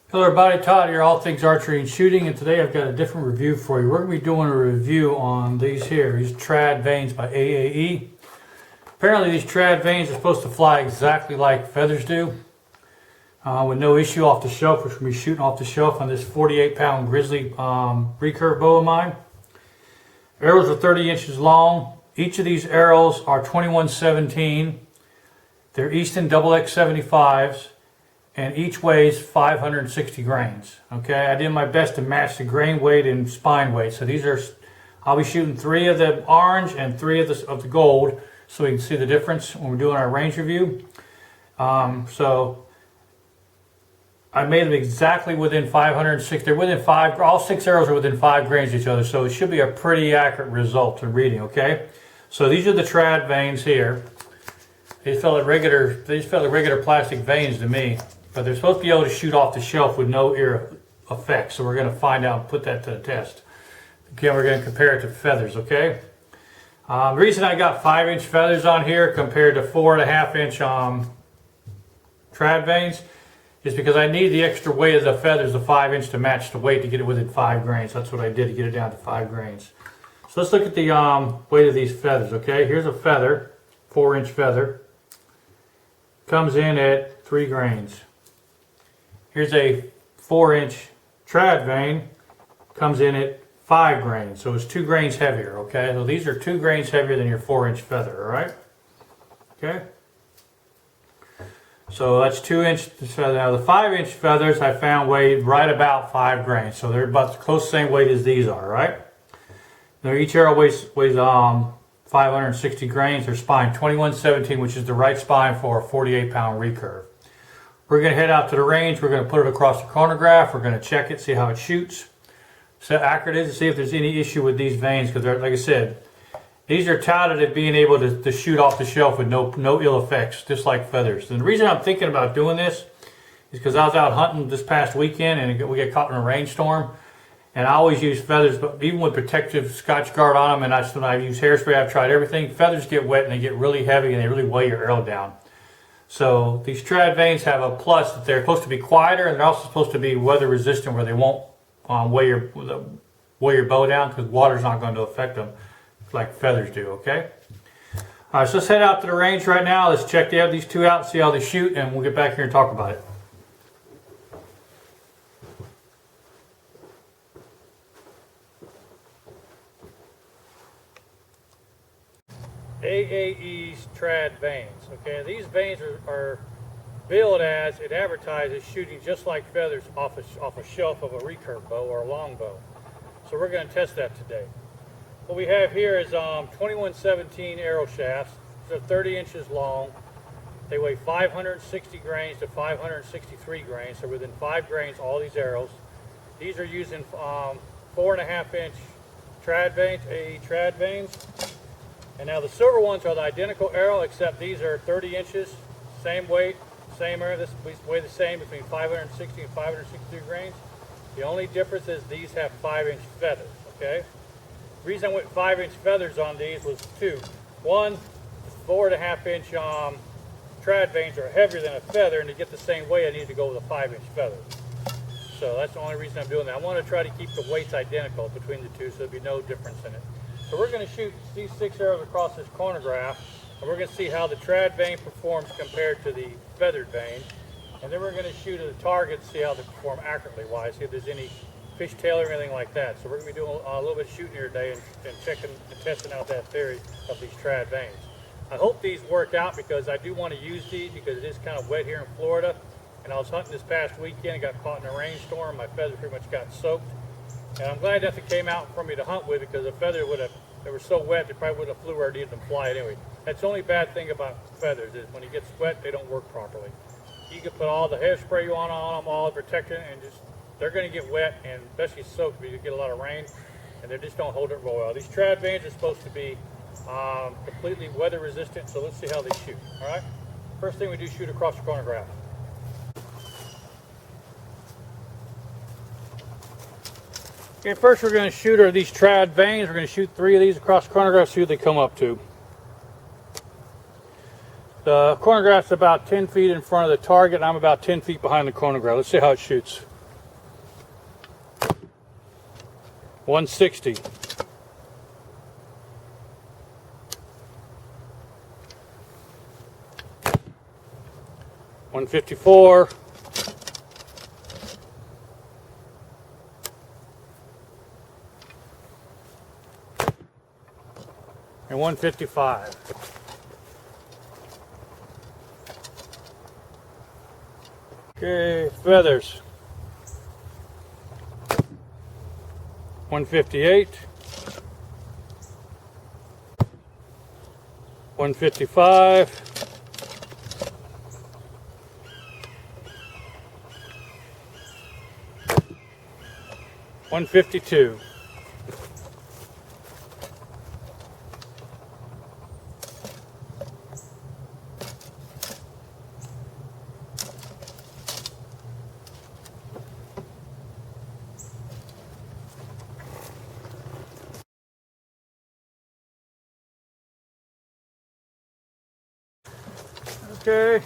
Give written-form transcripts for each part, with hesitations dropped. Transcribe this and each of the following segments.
Hello everybody, Todd here, All Things Archery and Shooting, and today I've got a different review for you. We're going to be doing a review on these Trad Vanes by AAE. Apparently these Trad Vanes are supposed to fly exactly like feathers do, with no issue off the shelf, which we're going to be shooting off the shelf on this 48-pound Grizzly recurve bow of mine. Arrows are 30 inches long. Each of these arrows are 2117. They're Easton XX75s. And each weighs 560 grains. Okay, I did my best to match the grain weight and spine weight. So these are, I'll be shooting 3 of the orange and 3 of the gold, so we can see the difference when we're doing our range review. So I made them exactly within 560. They're within 5. All 6 arrows are within 5 grains of each other, so it should be a pretty accurate result in reading. Okay, so these are the Trad Vanes here. These felt like regular plastic vanes to me. But they're supposed to be able to shoot off the shelf with no ear effects. So we're going to find out and put that to the test. Again, we're going to compare it to feathers, okay? The reason I got 5-inch feathers on here compared to 4.5-inch Trad Vanes is because I need the extra weight of the feathers, the 5-inch, to match the weight to get it within 5 grains. That's what I did to get it down to 5 grains. So let's look at the weight of these feathers, okay? Here's a feather, 4-inch feather. Comes in at 3 grains. Here's a 4-inch Trad Vane, comes in at 5 grains, so it's 2 grains heavier, okay? So these are 2 grains heavier than your 4-inch feather, all right? Okay? So that's 2-inch feather. Now the 5-inch feathers I found weighed right about 5 grains, so they're about the close same weight as these are, right? Now each arrow weighs 560 grains. Their spine 2117, which is the right spine for a 48-pound recurve. We're going to head out to the range. We're going to put it across the chronograph. We're going to check it, see how it shoots, see how accurate it is, and see if there's any issue with these vanes. Because, like I said, these are touted at being able to shoot off the shelf with no ill effects, just like feathers. And the reason I'm thinking about doing this is because I was out hunting this past weekend and we got caught in a rainstorm. And I always use feathers, but even with protective Scotch Guard on them, and when I use hairspray, I've tried everything. Feathers get wet and they get really heavy and they really weigh your arrow down. So these Trad Vanes have a plus that they're supposed to be quieter, and they're also supposed to be weather resistant, where they won't weigh your bow down, because water's not going to affect them like feathers do. Okay. All right, so let's head out to the range right now. Let's check these 2 out, see how they shoot, and we'll get back here and talk about it. AAE's Trad Vanes. Okay, these vanes are billed as, it advertises shooting just like feathers off a shelf of a recurve bow or a long bow. So we're going to test that today. What we have here is 2117 arrow shafts. They're 30 inches long. They weigh 560 grains to 563 grains. So within 5 grains, all these arrows. These are using 4.5-inch Trad Vanes, AAE Trad Vanes. And now the silver ones are the identical arrow, except these are 30 inches, same weight, same arrow. This weigh the same between 560 and 563 grains. The only difference is these have 5-inch feathers, okay? The reason I went 5-inch feathers on these was 2. One, 4.5-inch Trad Vanes are heavier than a feather, and to get the same weight, I need to go with a 5-inch feather. So that's the only reason I'm doing that. I want to try to keep the weights identical between the two, so there'll be no difference in it. So we're going to shoot these 6 arrows across this chronograph, and we're going to see how the Trad Vane performs compared to the feathered vane. And then we're going to shoot at the target to see how they perform accurately wise, see if there's any fishtail or anything like that. So we're going to be doing a little bit of shooting here today and checking and testing out that theory of these Trad Vanes. I hope these work out, because I do want to use these because it is kind of wet here in Florida. And I was hunting this past weekend and got caught in a rainstorm. My feathers pretty much got soaked. And I'm glad that they came out for me to hunt with, because a feather they were so wet, they probably would have flew where I needed them to fly anyway. That's the only bad thing about feathers, is when it gets wet, they don't work properly. You can put all the hairspray you want on them, all the protection, and they're going to get wet, and especially soaked because you get a lot of rain, and they just don't hold it real well. These Trad Vanes are supposed to be completely weather resistant, so let's see how they shoot. All right. First thing we do, shoot across the chronograph. Okay, first we're going to shoot these Trad Vanes. We're going to shoot 3 of these across the chronograph, see what they come up to. The chronograph's about 10 feet in front of the target, and I'm about 10 feet behind the chronograph. Let's see how it shoots. 160. 154. 155. Okay, feathers. 158. 155. 152. Okay,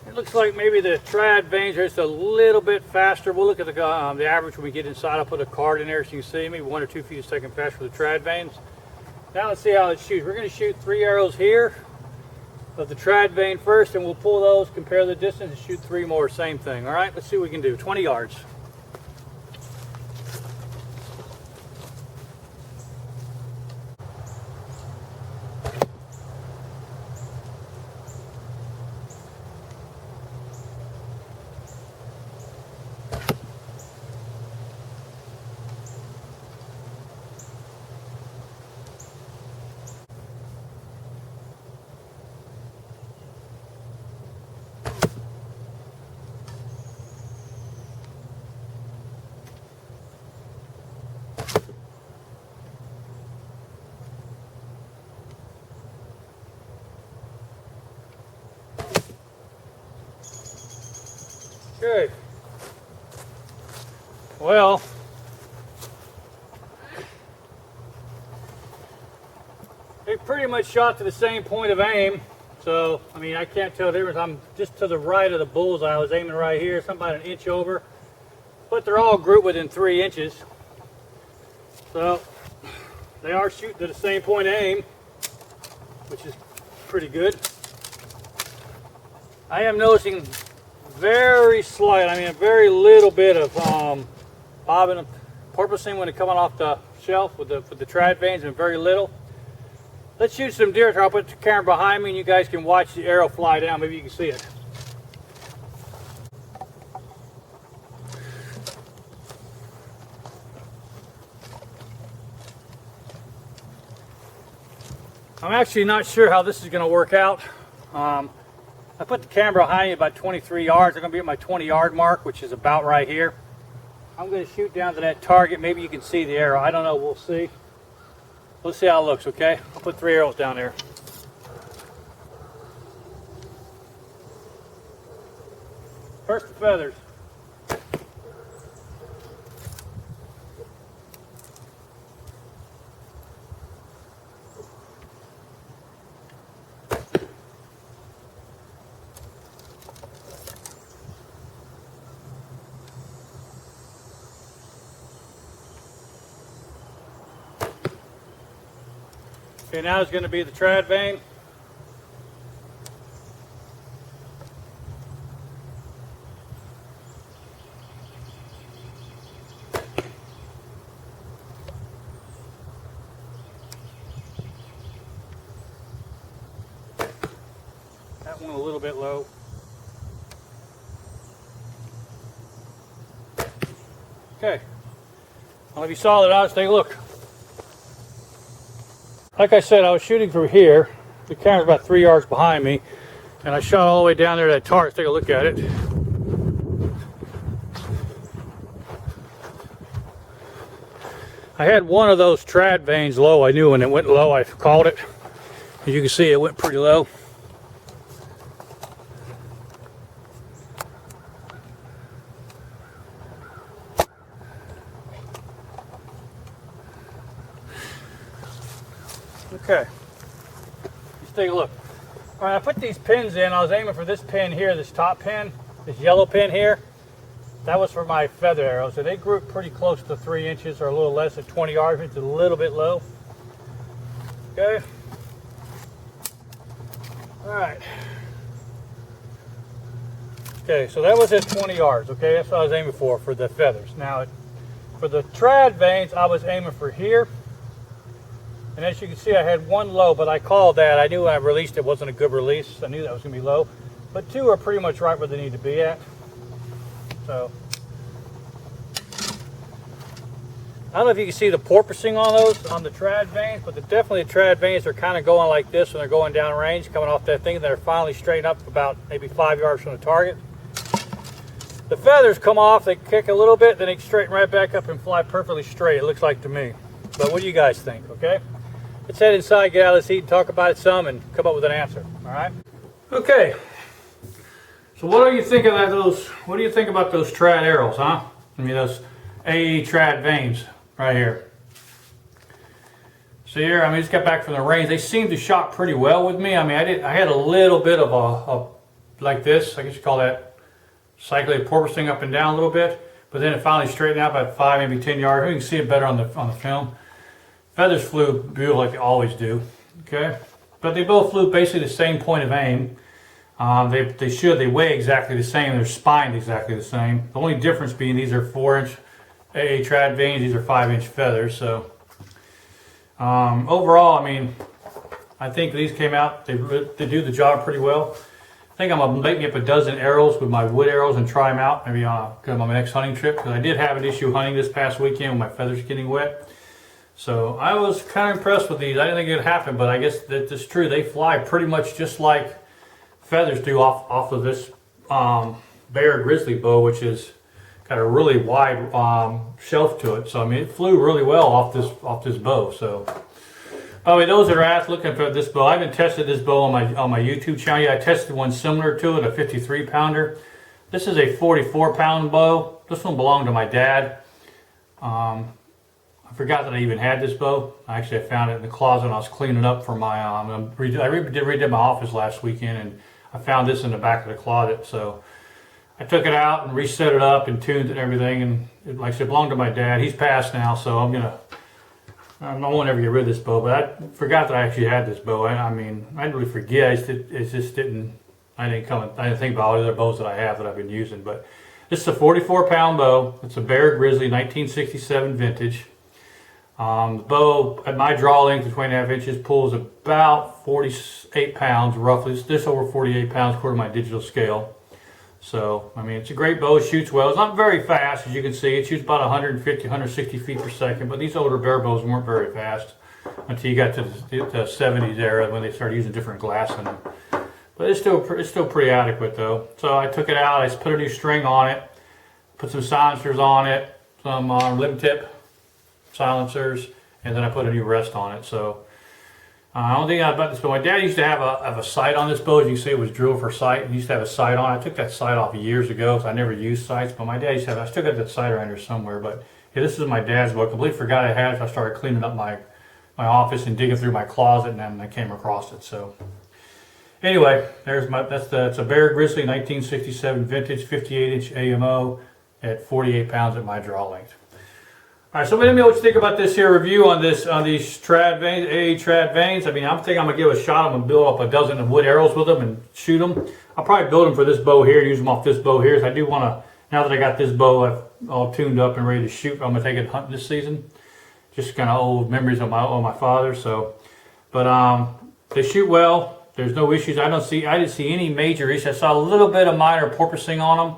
it looks like maybe the Trad Vanes are just a little bit faster. We'll look at the average when we get inside. I'll put a card in there so you can see maybe 1 or 2 feet a second faster for the Trad Vanes. Now let's see how it shoots. We're going to shoot 3 arrows here of the Trad Vane first, and we'll pull those, compare the distance, and shoot 3 more. Same thing. All right, let's see what we can do. 20 yards. Okay. Well, they pretty much shot to the same point of aim. So, I mean, I can't tell the difference. I'm just to the right of the bullseye. I was aiming right here, something about an inch over. But they're all grouped within 3 inches. So, they are shooting to the same point of aim, which is pretty good. I am noticing very slight, I mean a very little bit of bobbing and porpoising when it's coming off the shelf with the Trad Vanes, and very little. Let's shoot some deer. I'll put the camera behind me and you guys can watch the arrow fly down. Maybe you can see it. I'm actually not sure how this is going to work out. I put the camera behind me about 23 yards. I'm going to be at my 20-yard mark, which is about right here. I'm going to shoot down to that target. Maybe you can see the arrow. I don't know. We'll see. Let's see how it looks, okay? I'll put 3 arrows down there. First, the feathers. Okay, now it's going to be the Trad Vane. That one a little bit low. Okay. Well, if you saw that, I'll take a look. Like I said, I was shooting from here. The camera's about 3 yards behind me, and I shot all the way down there to that target. Let's take a look at it. I had one of those Trad Vanes low. I knew when it went low, I called it. As you can see, it went pretty low. Okay, let's take a look. All right, I put these pins in. I was aiming for this pin here, this top pin, this yellow pin here. That was for my feather arrows, and they grew pretty close to 3 inches or a little less at 20 yards. It's a little bit low. Okay. All right. Okay, so that was at 20 yards. Okay, that's what I was aiming for the feathers. Now, for the trad vanes, I was aiming for here. And as you can see, I had one low, but I called that. I knew when I released it wasn't a good release. I knew that was going to be low. But 2 are pretty much right where they need to be at. So, I don't know if you can see the porpoising on those, on the trad vanes, but definitely the trad vanes are kind of going like this when they're going down range, coming off that thing, and they're finally straightened up about maybe 5 yards from the target. The feathers come off, they kick a little bit, then they straighten right back up and fly perfectly straight, it looks like to me. But what do you guys think, okay? Let's head inside, get out of this heat, and talk about it some, and come up with an answer, all right? Okay. So what do you think of those? What do you think about those trad arrows, huh? I mean, those AAE Trad Vanes right here. See here, I mean, just got back from the range. They seem to shot pretty well with me. I mean, I had a little bit of a like this. I guess you call that cycling porpoising up and down a little bit. But then it finally straightened out about 5, maybe 10 yards. You can see it better on the film. Feathers flew beautiful like they always do. Okay, but they both flew basically the same point of aim. They weigh exactly the same, they're spined exactly the same. The only difference being these are 4-inch AAE Trad Vanes, these are 5-inch feathers. So overall, I mean, I think these came out, they do the job pretty well. I think I'm going to make me up a dozen arrows with my wood arrows and try them out, maybe on my next hunting trip, because I did have an issue hunting this past weekend with my feathers getting wet. So I was kind of impressed with these. I didn't think it would happen, but I guess that's true. They fly pretty much just like feathers do off of this bear grizzly bow, which is got a really wide shelf to it. So I mean, it flew really well off this bow. So, by the way, those that are looking for this bow, I haven't tested this bow on my YouTube channel yet. I tested one similar to it, a 53 pounder. This is a 44 pound bow. This one belonged to my dad. I forgot that I even had this bow. Actually, I found it in the closet when I was cleaning up for my I redid my office last weekend, and I found this in the back of the closet. So I took it out and reset it up and tuned it and everything, and like I said, it belonged to my dad. He's passed now, so I won't ever get rid of this bow, but I forgot that I actually had this bow. I mean, I didn't really forget. I didn't think about all the other bows that I have that I've been using. But this is a 44 pound bow. It's a Bear Grizzly 1967 vintage. The bow at my draw length of 20.5 inches pulls about 48 pounds roughly. It's just over 48 pounds according to my digital scale. So, I mean, it's a great bow. It shoots well. It's not very fast, as you can see. It shoots about 150, 160 feet per second. But these older bear bows weren't very fast until you got to the 70s era when they started using different glass in them. But it's still pretty adequate, though. So I took it out. I put a new string on it, put some silencers on it, some lip tip silencers, and then I put a new rest on it. So I don't think about this, but my dad used to have a sight on this bow. As you can see, it was drilled for sight. He used to have a sight on it. I took that sight off years ago, so I never used sights. But my dad used to have. I still got that sight around here somewhere. But yeah, this is my dad's bow. I completely forgot I had it. So I started cleaning up my office and digging through my closet, and then I came across it. So anyway, it's a Bear Grizzly 1967 vintage 58-inch AMO at 48 pounds at my draw length. All right, so let me know what you think about this here review on these Trad Vanes, AAE Trad Vanes. I mean, I'm thinking I'm gonna give it a shot. I'm gonna build up a dozen of wood arrows with them and shoot them. I'll probably build them for this bow here, use them off this bow here. So I do want to, now that I got this bow all tuned up and ready to shoot, I'm gonna take it hunting this season. Just kind of old memories of my father. So, but they shoot well. There's no issues. I didn't see any major issues. I saw a little bit of minor porpoising on them.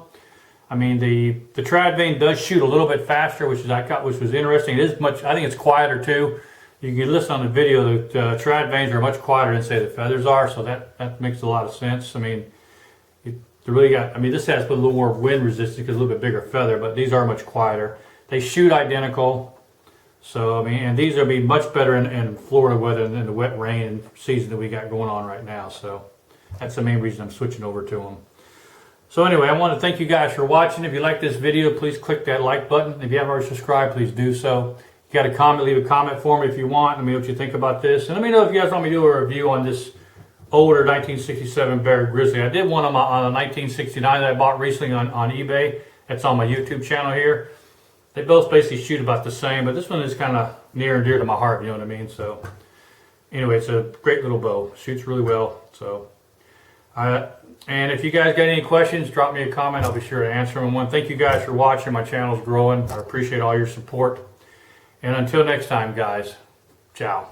I mean, the Trad Vane does shoot a little bit faster, which was interesting. It is much. I think it's quieter too. You can listen on the video. The Trad Vanes are much quieter than say the feathers are, so that makes a lot of sense. I mean, this has a little more wind resistance because a little bit bigger feather, but these are much quieter. They shoot identical. So I mean, and these will be much better in Florida weather than the wet rain season that we got going on right now. So that's the main reason I'm switching over to them. So anyway, I want to thank you guys for watching. If you like this video, please click that like button. If you haven't already subscribed, please do so. If you got a comment, leave a comment for me if you want. Let me know what you think about this. And let me know if you guys want me to do a review on this older 1967 Bear Grizzly. I did one on a 1969 that I bought recently on eBay. that's on my YouTube channel here. They both basically shoot about the same, but this one is kind of near and dear to my heart, you know what I mean? So anyway, it's a great little bow. Shoots really well. So, and if you guys got any questions, drop me a comment. I'll be sure to answer them. Thank you guys for watching. My channel's growing. I appreciate all your support. And until next time, guys, ciao.